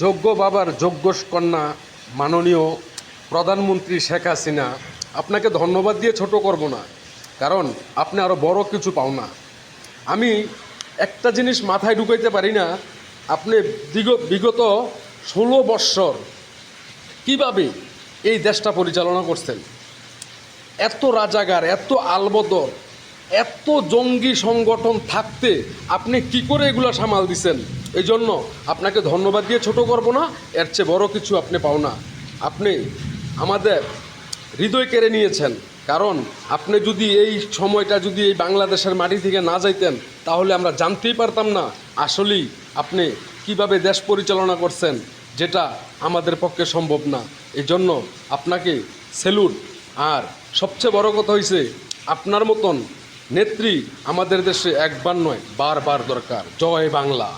যোগ্য বাবার যোগ্য কন্যা মাননীয় প্রধানমন্ত্রী শেখ হাসিনা, আপনাকে ধন্যবাদ দিয়ে ছোট করব না, কারণ আপনি আরও বড় কিছু পাও না। আমি একটা জিনিস মাথায় ঢুকাইতে পারি না, আপনি বিগত 16 বৎসর কিভাবে এই দেশটা পরিচালনা করছেন। এত রাজাগার, এত আলবদর, এত জঙ্গি সংগঠন থাকতে আপনি কি করে এগুলো সামাল দিছেন। এই জন্য আপনাকে ধন্যবাদ দিয়ে ছোট করব না, এর চেয়ে বড় কিছু আপনি পাও না। আপনি আমাদের হৃদয় কেড়ে নিয়েছেন, কারণ আপনি যদি এই সময়টা যদি এই বাংলাদেশের মাটি থেকে না যাইতেন, তাহলে আমরা জানতেই পারতাম না আসলেই আপনি কিভাবে দেশ পরিচালনা করছেন, যেটা আমাদের পক্ষে সম্ভব না। এই জন্য আপনাকে স্যালুট। আর সবচেয়ে বড় কথা হয়েছে, আপনার মতন নেত্রী আমাদের দেশে একবার নয় বারবার দরকার। জয় বাংলা।